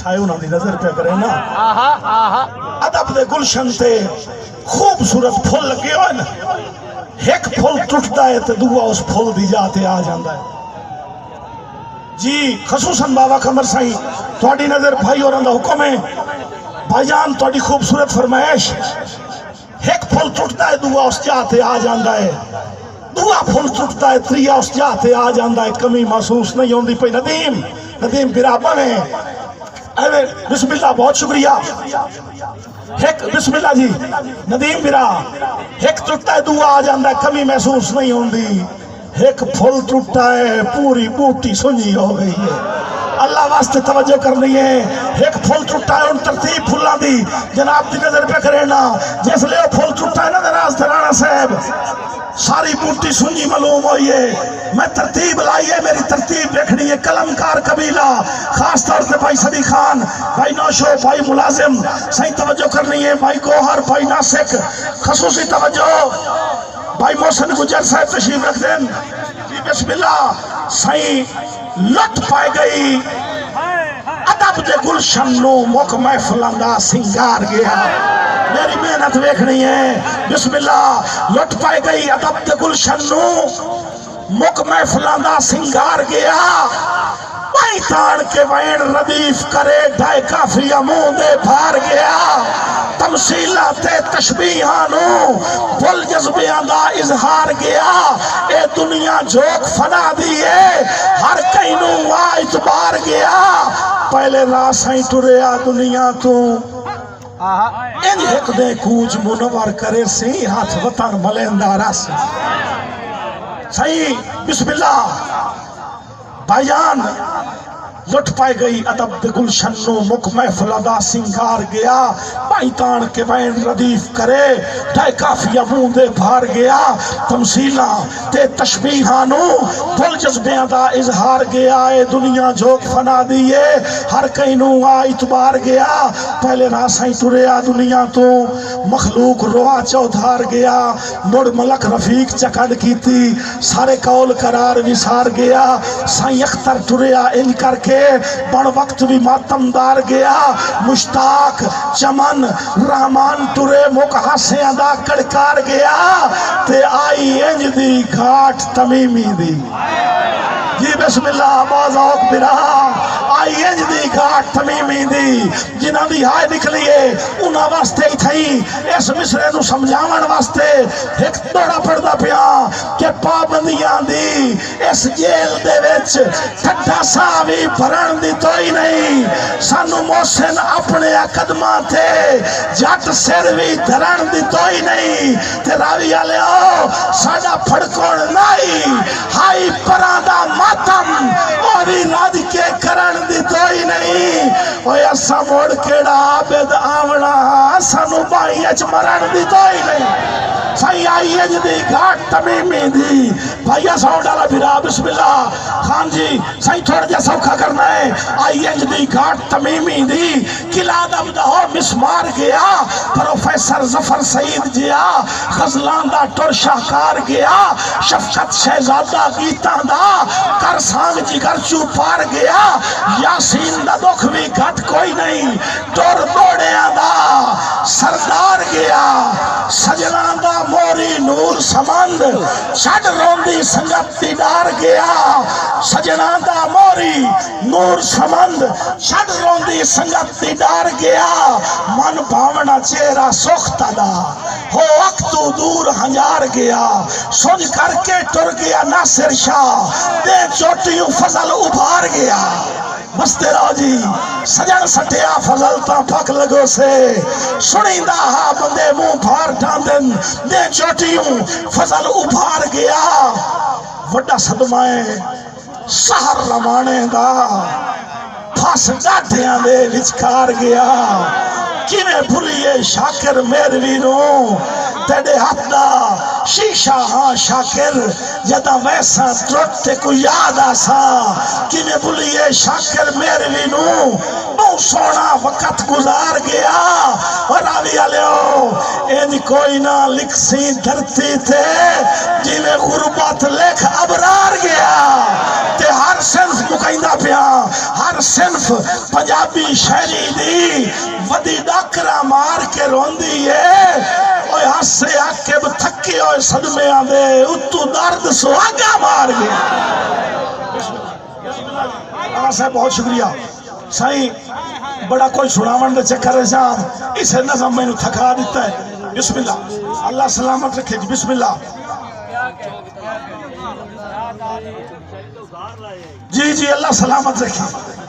छाए उन्होंने नजर पे करे ना अदब दे गुलशन ते खूबसूरत फुल लगे हो ना एक फुल टुटता है तो दूआ उस फुल दी जाते आ जाता है जी खसूसन बाबा कमर साई थोड़ी नजर भाई और हुक्म है भाईजान थोड़ी खूबसूरत फरमाइश एक फुल टुटता है दूआ उस जाते आ जाता है दूआ फुल टुटता है त्रिया उस जाते आ जाता है कमी महसूस नहीं होती पई नदीम नदीम बिराबर है अरे बिस्मिल्लाह बहुत शुक्रिया एक बिस्मिल्लाह जी नदीम बिरा एक टुटता है दूआ आ जाता है कमी महसूस नहीं होती एक फुल टूटा है पूरी बूटी सुनी हो गई है अल्लाह वास्ते तवज्जो करनी है एक फुल टूटा है उन तरतीब फुल्लां दी जनाब दी नजर पे करे ना जिसले वो फुल टूटा है ना दराज राणा साहब सारी बूटी सुनी मालूम हुई है मैं तरतीब लाई है मेरी तरतीब देखनी है कलमकार कबीला खास तौर से भाई सदी खान भाई नौशो भाई मुलाजिम सही तवज्जो करनी है भाई गोहर भाई नासिक खसूसी तवज्जो भाई मोहसिन गुजर साहब तशरीफ रख दें बिस्मिल्लाह सही लत पाई गई अदब दे गुलशन नु मुख महफिलां दा सिंगार गया मेरी मेहनत देखनी है बिस्मिल्लाह लत पाई गई अदब दे गुलशन नु मुख महफिलां दा सिंगार गया भाई तान के वैन रदीफ करे ढाई काफिया मुंह दे भार गया तमसीला ते तशबीहां नु फुल जज्बियां दा इजहार गया ए दुनिया जोक फना दी है हर कई नु वा इतबार गया पहले रासाई टुरिया दुनिया तू इन एक दे कूच मुनवर करे सी हाथ वतन मलेंदा रस सही बिस्मिल्लाह भाईजान लुट पाई गई अदब दे गुलशन नु मुख महफिल दा सिंगार गया भाई तान के वैन रदीफ करे ढाई काफिया मुंह दे भार गया तमसीला ते तशबीहां नु फुल जज्बियां दा इजहार गया ए दुनिया जोक फना दी है हर कई नु आ इतबार गया पहले रासाई टुरिया दुनिया तो मखलूक रोआ चौधार गया मुड़ मलक रफीक चकड़ कीती सारे कौल करार विसार गया साई अख्तर टुरिया इन करके बड़ वक्त भी मातमदार गया मुश्ताक चमन रहमान टुरे मुख हासियां दा कड़कार गया ते आई इंज दी घाट तमीमी दी जी बिस्मिल्लाह बाज़ौक बिरा आई इंज दी घाट तमीमी दी जिन्हां दी हाय निकली है उन्हां वास्ते ही थई इस मिसरे नु समझावन वास्ते एक दौड़ा पड़दा पिया कि पाबंदियां दी इस जेल दे विच ठड्डा सा भी भरण दी तोई नहीं सानू मोहसिन अपने कदमां ते जट सिर भी धरण दी तोई नहीं ते रावी वाले आओ साडा फड़कोण नहीं हाई परां दा मातम और राज के करण दी तोई नहीं ओए असा मोड़ केड़ा आबिद आवना सानू बाई च मरण दी तोई नहीं सही आई है जी घाट तमीमी दी भैया साउंड वाला बिरा बिस्मिल्लाह खान जी सही थोड़ा जा सौखा करना है आई है जी घाट तमीमी दी किला दबदहो मिसमार गया प्रोफेसर जफर सईद जिया खजलां दा टुर शाहकार गया शफकत शहजादा गीतां दा कर सांग जिगर चू पार गया यासीन दा दुख भी घट कोई नहीं टुर दौड़ियां दा सरदार गया सजना दा मोरी नूर समंद छड़ रोंदी संगत दीदार गया सजना दा मोरी नूर समंद छड़ रोंदी संगत दीदार गया मन भावना चेहरा सुखता दा हो वक्तू दूर हजार गया सुन करके टुर गया नासिर शाह दे चोटियों फजल उभार गया बसते रहो जी सजन सटिया फजल ता फक लगो से सुनींदा हा बंदे मुंह भार डांदन दे चोटियों फजल उभार गया वड्डा सदमा है सहर रवाने दा फस डाढियां दे विचकार गया किवें भुलिए शाकिर मेरवी नु तेरे हाथ दा शीशा हाँ शाकिर जदा वैसा त्रुटते को याद आसा कि मैं भूलिए शाकिर मेरे भी नू बहुत सोना वक्त गुजार गया और रावी आलियो इन कोई ना लिखसी धरती थे जिन्हें गुरबत लेख अबरार गया ते हर सिंफ मुकैंदा पिया हर सिंफ पंजाबी शायरी दी वदी डाकरा मार के रोंदी है ओए हासे आके थके ओए सदमे आंदे उतू दर्द सुहागा मार गया। साहब बहुत शुक्रिया साईं बड़ा कोई सुनावन दे चक्कर है साहब इस नज़म मैंने थका दिता है। बिस्मिल्लाह अल्लाह सलामत रखे जी। बिस्मिल्लाह जी जी अल्लाह सलामत रखे।